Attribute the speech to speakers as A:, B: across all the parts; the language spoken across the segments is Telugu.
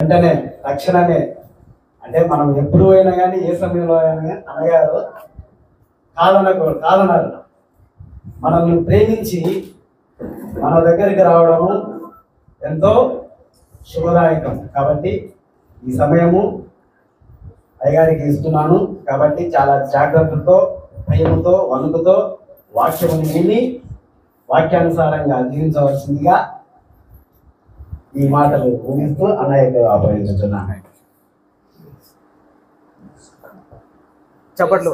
A: వెంటనే తక్షణమే అంటే మనం ఎప్పుడు అయినా కానీ ఏ సమయంలో అయినా కానీ అన్నగారు కాదన్నారు. మనల్ని ప్రేమించి మన దగ్గరికి రావడము ఎంతో శుభదాయకం. కాబట్టి ఈ సమయము అయ్యగారికి ఇస్తున్నాను. కాబట్టి చాలా జాగ్రత్తతో, భయముతో, వణుకుతో వాక్యముని విని వాక్యానుసారంగా జీవించవలసిందిగా ఈ మాటలు ఊహిస్తూ అన్నయ్యకు అప్పగించుతున్నాను.
B: చప్పట్లు.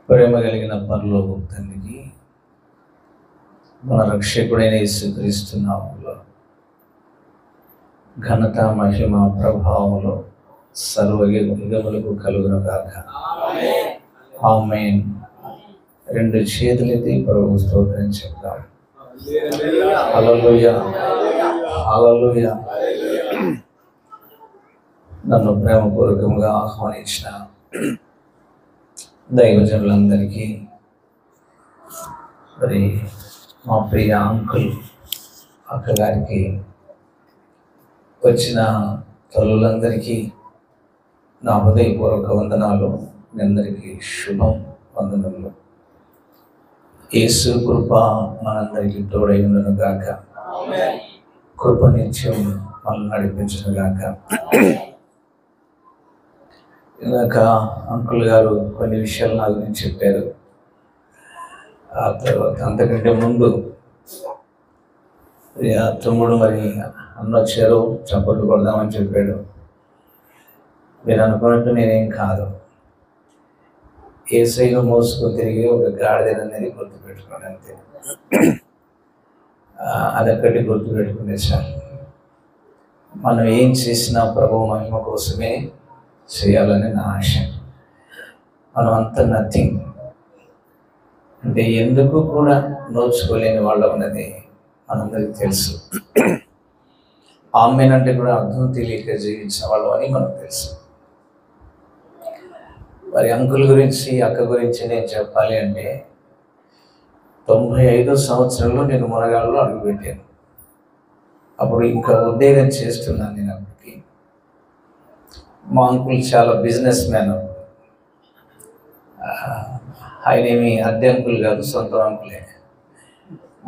C: ప్రేమ కలిగిన పరలోక తండ్రికి మన రక్షకుడైన యేసుక్రీస్తు నామములో ఘనత, మహిమ, ప్రభావములు సర్వయుగములకు కలుగును గాక. ఆమేన్. రెండు చేతులెత్తి ప్రభువు స్తోత్రం చెప్తాం. హల్లెలూయా, హల్లెలూయా. నన్ను ప్రేమపూర్వకంగా ఆహ్వానించిన దైవజనులందరికీ, మరి మా ప్రియ అంకుల్ అక్కగారికి, వచ్చిన తల్లులందరికీ నా హృదయపూర్వక వందనాలు. మీ అందరికీ శుభం, వందనములు. యేసు కృప మనందరికీ తోడై ఉండును గాక. కృప నిత్యం మనల్ని నడిపించును గాక. ఇందాక అంకుల్ గారు కొన్ని విషయాలు నా గురించి చెప్పారు. ఆ తర్వాత అంతకంటే ముందు తమ్ముడు మరి అన్న వచ్చారు, చప్పట్లు కొడదామని చెప్పాడు. మీరు అనుకున్నట్టు నేనేం కాదు. యేసయ్యను మోసుకొని తిరిగి ఒక గాడిదనేది గుర్తుపెట్టుకోండి అంతే. అదొక్కటి గుర్తుపెట్టుకునే సార్. మనం ఏం చేసినా ప్రభు మహిమ కోసమే చేయాలని నా ఆశ. మనం అంత నథింగ్ అంటే ఎందుకు కూడా నోచుకోలేని వాళ్ళం ఉన్నది మనందరికీ తెలుసు. ఆమెన్ అంటే కూడా అర్థం తెలియక జీవించిన వాళ్ళం అని మనకు తెలుసు. మరి అంకుల్ గురించి, అక్క గురించి నేను చెప్పాలి అంటే 95వ సంవత్సరంలో నేను మునగాళ్ళలో అడుగుపెట్టాను. అప్పుడు ఇంకా ఉద్యోగం చేస్తున్నాను నేను. అప్పటికి మా అంకుల్ చాలా బిజినెస్ మ్యాన్. ఆయన ఏమి అద్దె అంకుల్ కాదు, సొంత అంకులే.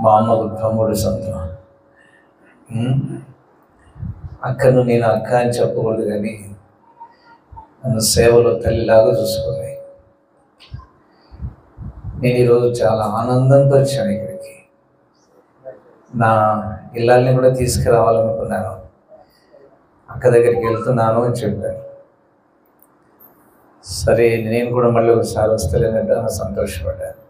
C: మా అమ్మకు తమ్ముడు సొంతం. అక్కను నేను అక్క అని చెప్పకూడదు, కానీ నన్ను సేవలో తల్లిలాగా చూసుకోవాలి. నేను ఈరోజు చాలా ఆనందంతో వచ్చాను ఇక్కడికి. నా ఇళ్ళని కూడా తీసుకురావాలనుకున్నాను. అక్క దగ్గరికి వెళ్తున్నాను అని చెప్పాను. సరే నేను కూడా మళ్ళీ ఒకసారి వస్తలేనంటే సంతోషపడ్డాను.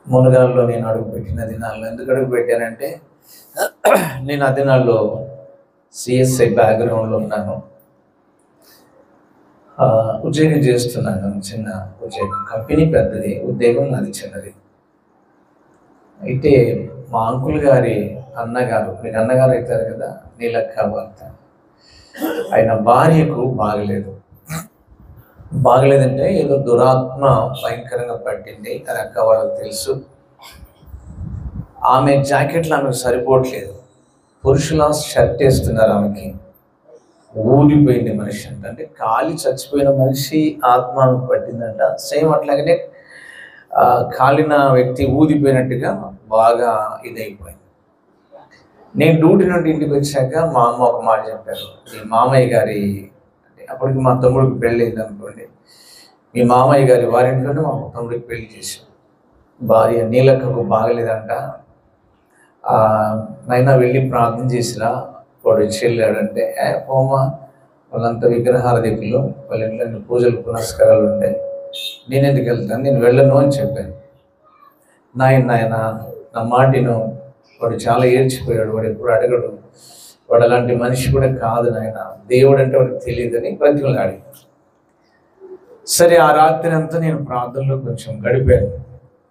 C: మునగాల్లో నేను అడుగుపెట్టిన దినాల్లో ఎందుకు అడుగు పెట్టానంటే, నేను ఆ దినాల్లో సిఎస్ఐ బ్యాక్గ్రౌండ్లో ఉన్నాను. ఉద్యోగం చేస్తున్నాను, చిన్న ఉద్యోగం. కంపెనీ పెద్దది, ఉద్యోగం నాది చిన్నది. అయితే మా అంకుల్ గారి అన్నగారు, మీకు అన్నగారు అవుతారు కదా, నీలక్క భర్త, ఆయన భార్యకు బాగలేదంటే ఏదో దురాత్మ భయంకరంగా పట్టింది అని అక్క వాళ్ళకి తెలుసు. ఆమె జాకెట్లు ఆమెకు సరిపోవట్లేదు. పురుషుల షర్ట్ వేస్తున్నారు ఆమెకి. ఊడిపోయింది మనిషి అంట. అంటే కాలి చచ్చిపోయిన మనిషి ఆత్మ ఆమెకు పట్టిందంట. సేమ్ అట్లాగనే కాలిన వ్యక్తి ఊదిపోయినట్టుగా బాగా ఇదైపోయింది. నేను డ్యూటీ నుండి ఇంటికి వచ్చాక మా అమ్మ ఒక మాట చెప్పారు. ఈ మామయ్య గారి, అంటే అప్పటికి మా తమ్ముడికి పెళ్ళి అయింది అనుకోండి, మీ మామయ్య గారి వారింట్లోనే మా తమ్ముడికి పెళ్లి చేశాం. భార్య నీలక్కకు బాగలేదంట. నైనా వెళ్ళి ప్రార్థన చేసిరా, వాడు వచ్చి వెళ్ళాడంటే, పోమా వాళ్ళంతా విగ్రహాల దిక్కులు, వాళ్ళ ఇంట్లో పూజలు పునస్కారాలు ఉంటాయి, నేను ఎందుకు వెళ్తాను, నేను వెళ్ళను అని చెప్పాను. నాయన నా మాటిను, వాడు చాలా ఏడ్చిపోయాడు, వాడు ఎప్పుడు అడగడు, వాడు అలాంటి మనిషి కూడా కాదు నాయన, దేవుడు అంటే వాడికి తెలియదని బ్రతిమలాడి. సరే ఆ రాత్రి అంతా నేను ప్రార్థనలో కొంచెం గడిపాను.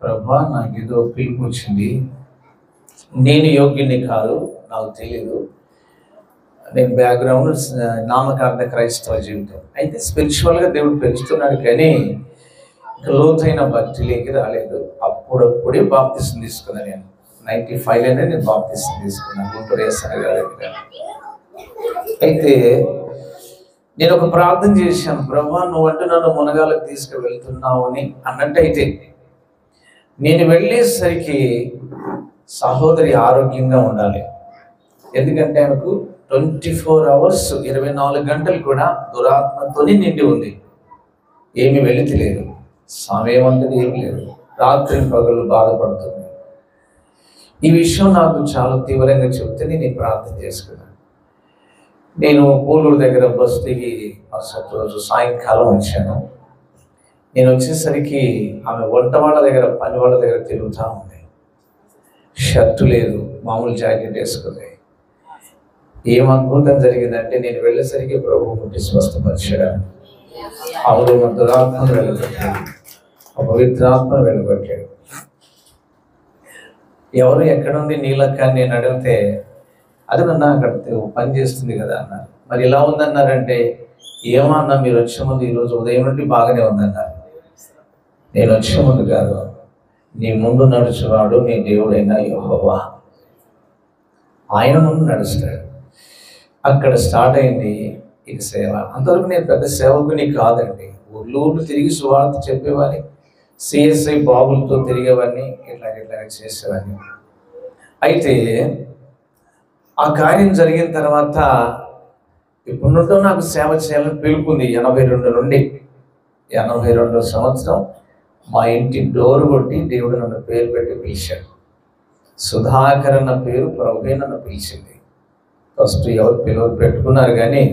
C: ప్రభా నాకు ఏదో పిలుపు వచ్చింది, నేను యోగ్యుని కాదు, నాకు తెలియదు, నేను బ్యాక్గ్రౌండ్ నామకార్థ క్రైస్తవ జీవితం. అయితే స్పిరిచువల్గా దేవుడు పెంచుతున్నాడు, కానీ ఇంకా లోతైన భక్తిలోకి రాలేదు. అప్పుడప్పుడే బాప్తిసం తీసుకున్నాను. నేను 95లోనే నేను బాప్తిసం తీసుకున్నాను గుంటూరు ఎస్ఐ గారి దగ్గర. అయితే నేను ఒక ప్రార్థన చేశాను, ప్రభువా నువ్వంటూ నన్ను మునగాలకు తీసుకువెళ్తున్నావు అని అన్నట్టయితే నేను వెళ్ళేసరికి సహోదరి ఆరోగ్యంగా ఉండాలి. ఎందుకంటే ఆమెకు 24 hours 24 గంటలు కూడా దురాత్మతోనే నిండి ఉంది. ఏమి వెళితి లేదు, సమయం అంతది ఏమి లేదు, రాత్రి పగలు బాధపడుతుంది. ఈ విషయం నాకు చాలా తీవ్రంగా చెప్తే నేను ప్రార్థన చేసుకున్నాను. నేను పూలూరు దగ్గర బస్సు దిగి మరుసటి రోజు సాయంకాలం వచ్చాను. నేను వచ్చేసరికి ఆమె వంట వాళ్ళ దగ్గర పని వాళ్ళ దగ్గర తిరుగుతూ ఉంది. షర్టు లేదు, మామూలు జాకెట్ వేసుకుంది. ఏం అద్భుతం జరిగిందంటే నేను వెళ్ళేసరికి ప్రభు ముట్టి స్వస్థపరిచాడు. అవును, దురాత్మను వెళ్ళగొట్టాడు, పవిత్రాత్మను వెళ్ళగొట్టాడు. ఎవరు ఎక్కడుంది నీలక్క అని నేను అడిగితే అది నన్ను అక్కడ పని చేస్తుంది కదా అన్నారు. మరి ఇలా ఉందన్నారంటే ఏమన్నా మీరు వచ్చే ముందు ఈరోజు ఉదయం నుండి బాగానే ఉందన్నారు. నేను వచ్చే ముందు కాదు, నీ ముందు నడుచువాడు నీ దేవుడైన యెహోవా, ఆయన ముందు నడుస్తాడు. అక్కడ స్టార్ట్ అయింది ఇక సేవ. అంతవరకు నేను పెద్ద సేవకుని కాదండి. ఊళ్ళు తిరిగి సువార్త చెప్పేవాడిని, సిఎస్ఐ బాబులతో తిరిగేవాడిని, ఇట్లా చేసేవాడిని. అయితే ఆ కార్యం జరిగిన తర్వాత ఇప్పుడు నుండి నాకు సేవ చేయాలని పిలుపుంది. 82 నుండి 82 సంవత్సరం మా ఇంటి డోర్ కొట్టి దేవుడు నన్ను పేరు పెట్టి పిలిచాడు. సుధాకర్ అన్న పేరు ప్రభువే నన్ను పిలిచింది. ఫస్ట్ ఎవరు పిలువలు పెట్టుకున్నారు, కానీ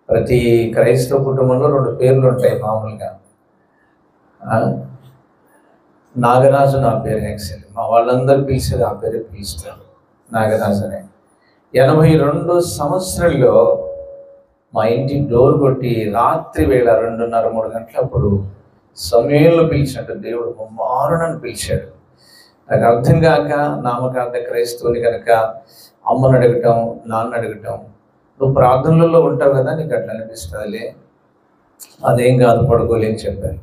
C: ప్రతి క్రైస్తవ కుటుంబంలో 2 పేర్లు ఉంటాయి మామూలుగా. నాగరాజు నా పేరు, యాక్చువల్లీ మా వాళ్ళందరూ పిలిచేది ఆ పేరే పిలుస్తారు, నాగరాజు అనే. 82 సంవత్సరంలో మా ఇంటి డోర్ కొట్టి రాత్రి వేళ 2:30-3 గంటలప్పుడు సమయంలో పిలిచినట్టు దేవుడు మారు నన్ను పిలిచాడు. నాకు అర్థం కాక నామకార్థ క్రైస్తవుని కనుక అమ్మను అడగటం, నాన్న అడగటం, నువ్వు ప్రార్థనలలో ఉంటావు కదా నీకు అట్లా అనిపిస్తుందిలే, అదేం కాదు పడుకోలేని చెప్పాను.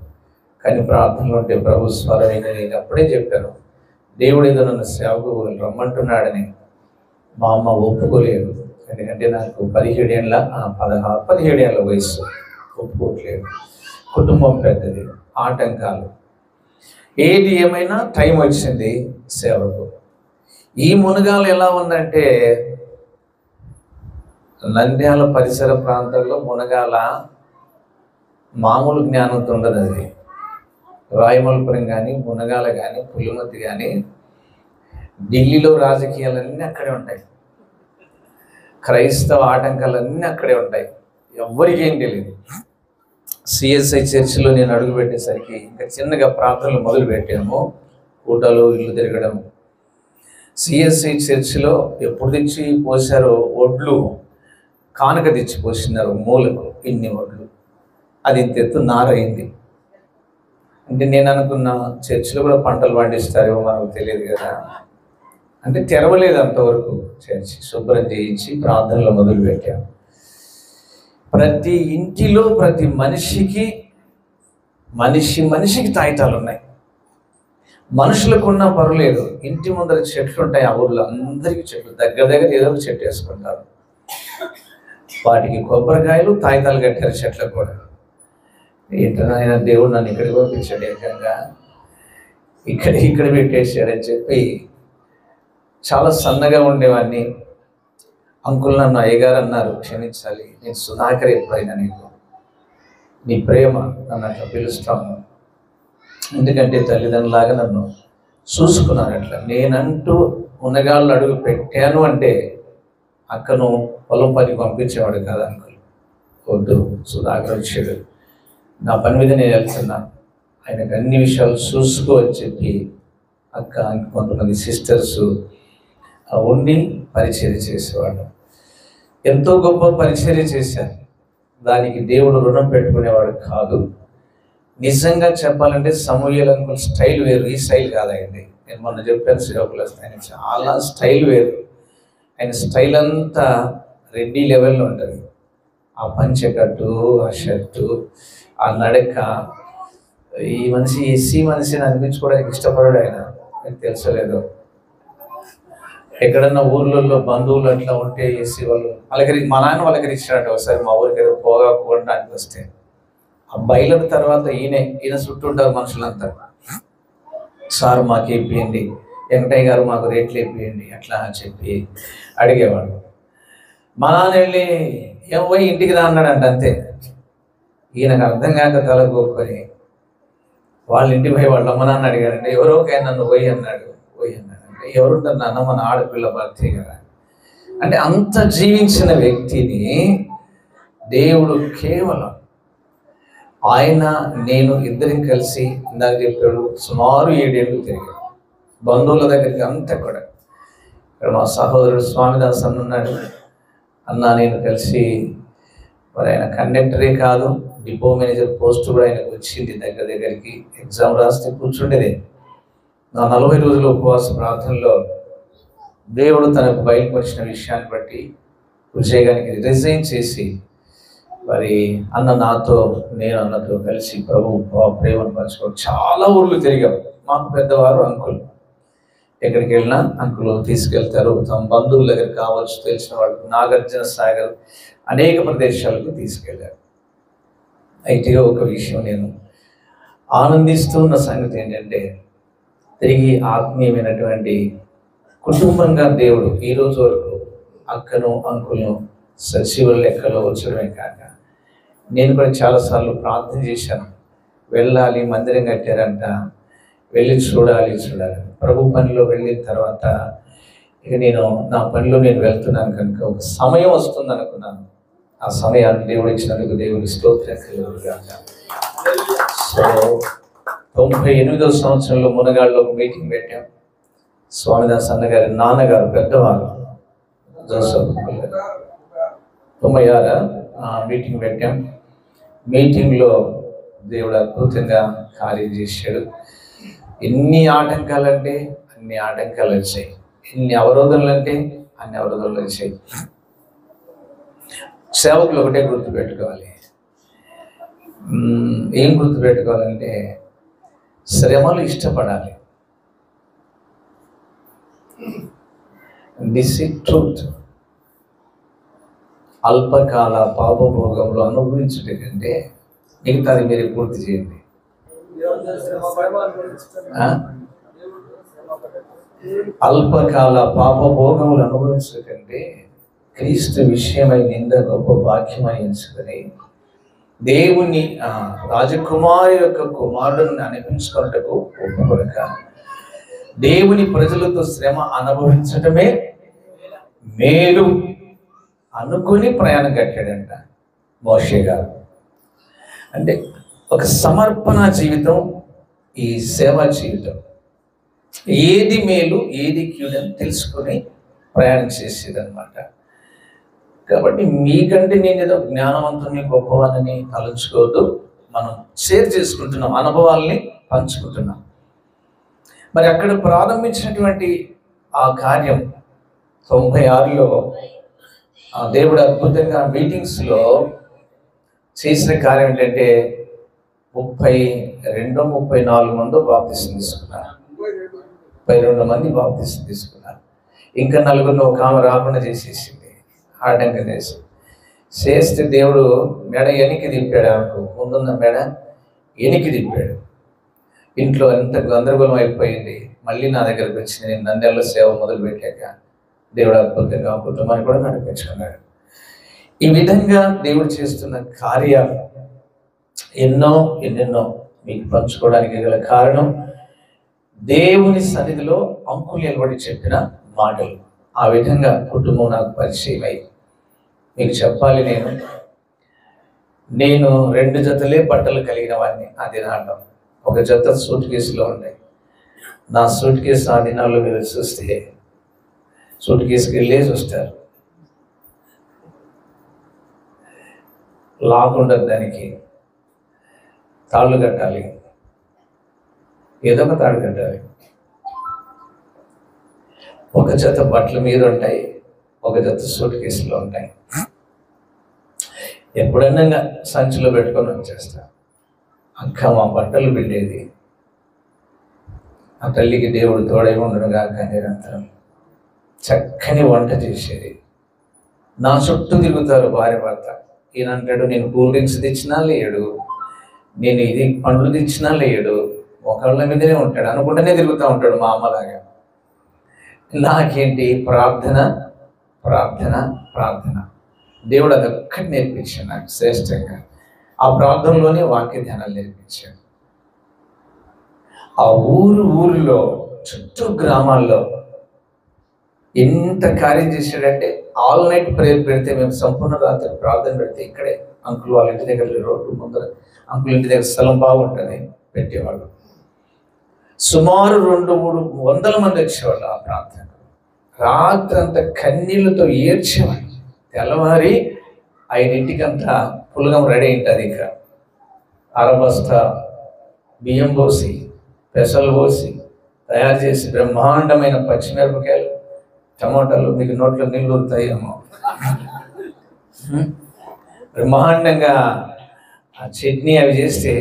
C: కానీ ప్రార్థనలు ఉంటే ప్రభు స్వరమైన నేను అప్పుడే చెప్పాను, దేవుడు ఏదో నన్ను సేవకు రమ్మంటున్నాడని. మా అమ్మ ఒప్పుకోలేదు, ఎందుకంటే నాకు 17 ఏళ్ళ వయసు, ఒప్పుకోవట్లేదు. కుటుంబం పెద్దది, ఆటంకాలు, ఏది ఏమైనా టైం వచ్చింది సేవకు. ఈ మునగాలు ఎలా ఉందంటే నంద్యాల పరిసర ప్రాంతాల్లో మునగాల మామూలు జ్ఞానంతో ఉండదు. అది రాయమలపురం కానీ, మునగాల కానీ, పులిమతి కానీ, ఢిల్లీలో రాజకీయాలన్నీ అక్కడే ఉంటాయి, క్రైస్తవ ఆటంకాలన్నీ అక్కడే ఉంటాయి, ఎవ్వరికి ఏం తెలియదు. సిఎస్ఐ చర్చిలో నేను అడుగు పెట్టేసరికి ఇంకా చిన్నగా ప్రార్థనలు మొదలు పెట్టాము, కూటలు ఇల్లు తిరగడం. సిఎస్ఐ చర్చిలో ఎప్పుడు తెచ్చి పోసారో ఒడ్లు, కానుక తెచ్చి పోసినారు మూలకు, ఇన్ని ఒడ్లు, అది ఇంత ఎత్తు నారైంది. అంటే నేను అనుకున్న చర్చిలో కూడా పంటలు పండిస్తారేమో మనకు తెలియదు కదా. అంటే తెరవలేదు అంతవరకు చర్చి, శుభ్రం చేయించి ప్రార్థనలు మొదలు పెట్టాము. ప్రతి ఇంటిలో ప్రతి మనిషికి మనిషికి తాయితాలు ఉన్నాయి. మనుషులకున్నా పర్లేదు, ఇంటి ముందర చెట్లు ఉంటాయి, ఆ ఊళ్ళో అందరికీ చెట్లు, దగ్గర ఏదో ఒక చెట్టు వేసుకుంటారు. వాటికి కొబ్బరికాయలు తాయితాలు కట్టారు చెట్లకు కూడా. ఏంటనైనా దేవుడు నన్ను ఇక్కడికి పంపించాడు, ఏకంగా ఇక్కడ పెట్టేశాడని చెప్పి. చాలా సన్నగా ఉండేవాడిని. అంకుల్ నన్ను అయ్యగారు అన్నారు, క్షమించాలి, నేను సుధాకర్ ఎప్పుడైనా నీకు నీ ప్రేమ నన్ను అట్లా పిలుస్తాను, ఎందుకంటే తల్లిదండ్రులాగా నన్ను చూసుకున్నారు. అట్లా నేనంటూ ఉన్నగాళ్ళు అడుగు పెట్టాను అంటే అక్కను పొలం పని పంపించేవాడు కదా అంకుల్. వద్దు, సుధాకర్ వచ్చాడు, నా పని మీద నేను వెళ్తున్నాను, ఆయనకు అన్ని విషయాలు చూసుకో అని చెప్పి అక్క కొంతమంది సిస్టర్స్ ఉండి పరిచర్య చేసేవాడు. ఎంతో గొప్ప పరిచర్య చేశారు. దానికి దేవుడు రుణం పెట్టుకునేవాడు కాదు. నిజంగా చెప్పాలంటే సమూయేలు అంకుల్ స్టైల్ వేరు, ఈ స్టైల్ కాదండి. నేను మొన్న చెప్పాను సేవకులు, ఆయన చాలా స్టైల్ వేరు. ఆయన స్టైల్ అంతా రెడ్డి లెవెల్లో ఉంటుంది. ఆ పంచెకట్టు, ఆ షర్టు, ఆ నడక. ఈ మనిషి ఎస్సీ మనిషిని అనిపించుకోవడానికి ఇష్టపడాడు ఆయన, మీకు తెలుసలేదు. ఎక్కడన్నా ఊర్లలో బంధువులు అట్లా ఉంటే ఎస్సీ వాళ్ళు మా నాన్న పలకరించాడు ఒకసారి మా ఊరికి ఏదో పోగొట్టడానికి వస్తే. ఆ బయలుల తర్వాత ఈయన చుట్టూ ఉంటారు మనుషులంతా. సార్ మాకు వేపియండి, వెంకటయ్య గారు మాకు రేట్లు వేపియండి అట్లా అని చెప్పి అడిగేవాడు. మా నాన్న వెళ్ళి ఏం పోయి ఇంటికి రా అన్నాడంట, అంతే. ఈయనకు అర్థం కాక తలగొక్కుని వాళ్ళ ఇంటికి పోయి వాళ్ళ అమ్మ నాన్న అడిగాడంటే ఎవరోకైనా నన్ను పోయి అన్నాడు. అంటే ఎవరుంటారు నాన్న, మన ఆడపిల్ల భర్తే కదా. అంటే అంత జీవించిన వ్యక్తిని దేవుడు కేవలం ఆయన నేను ఇద్దరం కలిసి ఇందాక చెప్పాడు సుమారు 7 ఏళ్ళు తిరిగాడు బంధువుల దగ్గరికి అంతా కూడా. ఇక్కడ మా సహోదరుడు స్వామిదాస్ అన్న ఉన్నాడు. అన్న నేను కలిసి మరి ఆయన కండక్టరే కాదు, డిపో మేనేజర్ పోస్ట్ కూడా ఆయనకు వచ్చింది. దగ్గరికి ఎగ్జామ్ రాస్తే కూర్చుండేది. నా 40 రోజుల ఉపవాస ప్రార్థనలో దేవుడు తనకు బయలుపరిచిన విషయాన్ని బట్టి ఉద్యోగానికి రిజైన్ చేసి మరి అన్న నాతో నేను అన్నతో కలిసి ప్రభు ప్రేమను పంచుకోవడం చాలా ఊర్లు తిరిగాం. మాకు పెద్దవారు అంకులు, ఎక్కడికి వెళ్ళినా అంకులు తీసుకెళ్తారు. తమ బంధువుల దగ్గర కావచ్చు, తెలిసిన వాళ్ళు నాగార్జున సాగర్ అనేక ప్రదేశాలకు తీసుకెళ్ళారు. అయితే ఒక విషయం నేను ఆనందిస్తున్న సంగతి ఏంటంటే తిరిగి ఆత్మీయమైనటువంటి కుటుంబంగా దేవుడు ఈరోజు వరకు అక్కను అంకులను సజీవుల లెక్కలో వచ్చడమే కాక నేను కూడా చాలాసార్లు ప్రార్థన చేశాను. వెళ్ళాలి, మందిరం కట్టారంట, వెళ్ళి చూడాలి. ప్రభు పనిలో వెళ్ళిన తర్వాత ఇక నేను నా పనిలో నేను వెళ్తున్నాను కనుక ఒక సమయం వస్తుంది అనుకున్నాను. ఆ సమయాన్ని దేవుడు ఇచ్చినందుకు దేవుడి స్తోత్రం కలుగుగాక. సో 98వ సంవత్సరంలో మునగాళ్ళలో ఒక మీటింగ్ పెట్టాం. స్వామిదాస్ అన్నగారి నాన్నగారు పెద్దవారు జోసఫ్ 96 మీటింగ్ పెట్టాం. మీటింగ్లో దేవుడు అద్భుతంగా కార్యం చేశాడు. ఎన్ని ఆటంకాలంటే అన్ని ఆటంకాలు వచ్చాయి, ఎన్ని అవరోధాలు అంటే అన్ని అవరోధాలు వచ్చాయి. సేవకులు ఒకటే గుర్తుపెట్టుకోవాలి. ఏం గుర్తుపెట్టుకోవాలంటే శ్రమలు ఇష్టపడాలి. This is truth. అల్పకాల పాపభోగంలో అనుభవించుట కంటే మిగతాది మీరు పూర్తి చేయండి. అల్పకాల పాపభోగములు అనుభవించుట కంటే క్రీస్తు విషయమై నింద గొప్ప భాగ్యమై ఎంచుకొని దేవుని రాజకుమారి యొక్క కుమారుడిని అనిపించుకున్నటకు ఒప్పుకొనక దేవుని ప్రజలతో శ్రమ అనుభవించటమే మేలు అనుకుని ప్రయాణం కట్టాడంట మోషే గారు. అంటే ఒక సమర్పణ జీవితం, ఈ సేవా జీవితం, ఏది మేలు ఏది కీడని తెలుసుకొని ప్రయాణం చేసేదన్నమాట. కాబట్టి మీకంటే నేను ఏదో జ్ఞానవంతుని గొప్పవానని తలంచుకోవద్దు. మనం షేర్ చేసుకుంటున్నాం, అనుభవాల్ని పంచుకుంటున్నాం. మరి అక్కడ ప్రారంభించినటువంటి ఆ కార్యం 96లో దేవుడు అద్భుతంగా మీటింగ్స్లో చేసిన కార్యం ఏంటంటే 32-34 మంది బాప్తిసం తీసుకున్నారు. 32 మంది బాప్తిసం తీసుకున్నారు. ఇంకా 4 ఒక ఆమె రాకుండా చేసేసింది, ఆటంకం చేస్తే దేవుడు మెడ ఎనికి తిప్పాడు. ఆమెకు ముందున్న మెడ ఎనికి తిప్పాడు. ఇంట్లో ఎంత గందరగోళం అయిపోయింది. మళ్ళీ నా దగ్గరకు వచ్చింది. నేను నంద్యాలలో సేవ మొదలు పెట్టాక దేవుడు అద్భుతంగా కుటుంబాన్ని కూడా నడిపించుకున్నాడు. ఈ విధంగా దేవుడు చేస్తున్న కార్యాలు ఎన్నెన్నో మీకు పంచుకోవడానికి గల కారణం దేవుని సన్నిధిలో అంకులు నిలబడి చెప్పిన మాటలు. ఆ విధంగా కుటుంబం నాకు పరిచయం అయి మీకు చెప్పాలి, నేను 2 జతలే బట్టలు కలిగిన వాడిని. ఆ దినాల్లో ఒక జత సూట్ కేసులో ఉంటాయి. నా సూట్ కేసు ఆ దినాల్లో మీరు చూస్తే సూట్ కేసుకి వెళ్ళేసి వస్తారు. లాక్ ఉండదు, దానికి తాళ్ళు కట్టాలి, ఏదో ఒక తాడు కట్టాలి. ఒక జత బట్టలు మీద ఉంటాయి, ఒక జత సూట్ కేసులో ఉంటాయి. ఎప్పుడైనా ఇంకా సంచిలో పెట్టుకొని వచ్చేస్తా. అక్క మా బట్టలు పిండేది, ఆ తల్లికి దేవుడు తోడై ఉండడుగా నిరంతరం చక్కని వంట చేసేది. నా చుట్టూ తిరుగుతారు భార్య భర్త. ఈయన అంటాడు, నేను కూల్ డ్రింక్స్ తెచ్చినా లేడు, నేను ఇది పండ్లు తెచ్చినా లేడు, ఒకళ్ళ మీదనే ఉంటాడు, అనుకుంటూనే తిరుగుతూ ఉంటాడు మా అమ్మలాగా. నాకేంటి ప్రార్థన ప్రార్థన ప్రార్థన. దేవుడు అదొక్కటి నేర్పించాడు నాకు శ్రేష్టంగా. ఆ ప్రార్థనలోనే వాక్య ధ్యానాలు నేర్పించాడు. ఆ ఊరిలో చుట్టూ గ్రామాల్లో ఎంత కార్యం చేశాడంటే, ఆల్ నైట్ ప్రేయర్ పెడితే, మేము సంపూర్ణ రాత్రి ప్రార్థన పెడితే, ఇక్కడే అంకుల్ వాళ్ళ ఇంటి దగ్గర రోడ్డు ముందర అంకుల్ ఇంటి దగ్గర స్థలం బాగుంటుంది పెట్టేవాళ్ళు. సుమారు 200-300 మంది వచ్చేవాళ్ళు ఆ ప్రార్థన. రాత్రి అంతా కన్నీళ్ళతో ఏడ్చేవాళ్ళు. తెల్లవారి 5ంటికంతా పులగం రెడీ ఉంటుంది. ఇంకా అరబస్తా బియ్యం పోసి పెసలు పోసి తయారు చేసి బ్రహ్మాండమైన పచ్చిమిరపకాయలు టమాటాలు, మీకు నోట్లో నీళ్ళు ఊరుతాయేమో, బ్రహ్మాండంగా ఆ చట్నీ అవి చేస్తే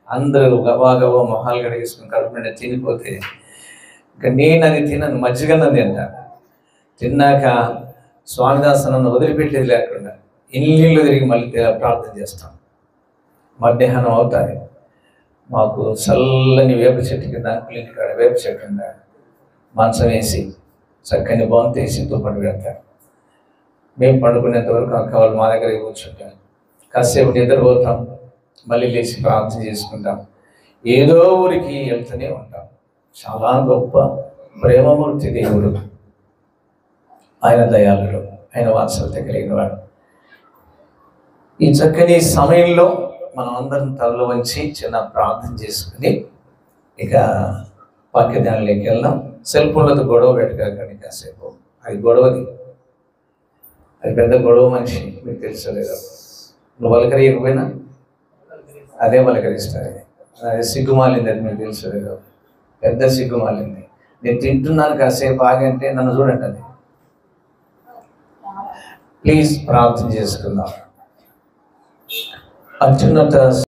C: అందరూ గబా మొహాలు కడిగేసుకుని కడుపు నిండా తినిపోతే, ఇంకా నేను అది తినను, మజ్జిగన్నది తింటా. తిన్నాక స్వామిదాసనను వదిలిపెట్టేది లేకుండా ఇల్లు తిరిగి మళ్ళీ ప్రార్థన చేస్తాం. మధ్యాహ్నం అవుతాయి, మాకు చల్లని వేప చెట్టు కింద అంకులింటి కాడ వేప చెట్టు కింద మంచం వేసి చక్కని బొంత వేసి దుప్పటి పెడతారు. మేము పండుకునేంత వరకు అక్క వాళ్ళు మా దగ్గర కూర్చుంటాం. కాసేపు నిద్రపోతాం, మళ్ళీ లేచి ప్రార్థన చేసుకుంటాం. ఏదో ఊరికి వెళ్తూనే ఉంటాం. చాలా గొప్ప ప్రేమమూర్తి దేవుడు. ఆయన దయాళుడు, ఆయన వాత్సల్యత కలిగిన వాడు. ఈ చక్కని సమయంలో మనం అందరం తలలో వంచి చిన్న ప్రార్థన చేసుకుని ఇక వాక్యధ్యానంలోకి వెళ్దాం. సెల్ ఫోన్లతో గొడవ పెట్టకండి కాసేపు. అది గొడవది, అది పెద్ద గొడవ మనిషి, మీకు తెలుసలేదు. నువ్వు పలకరియకపోయినా అదే పలకరిస్తుంది. అదే సిగ్గుమాలింది, అది మీకు తెలుసలేదు. పెద్ద సిగ్గుమాలింది. నేను తింటున్నాను కాసేపు ఆగంటే నన్ను చూడండి. అది ప్లీజ్ ప్రార్థన చేసుకుందాం. అత్యున్నత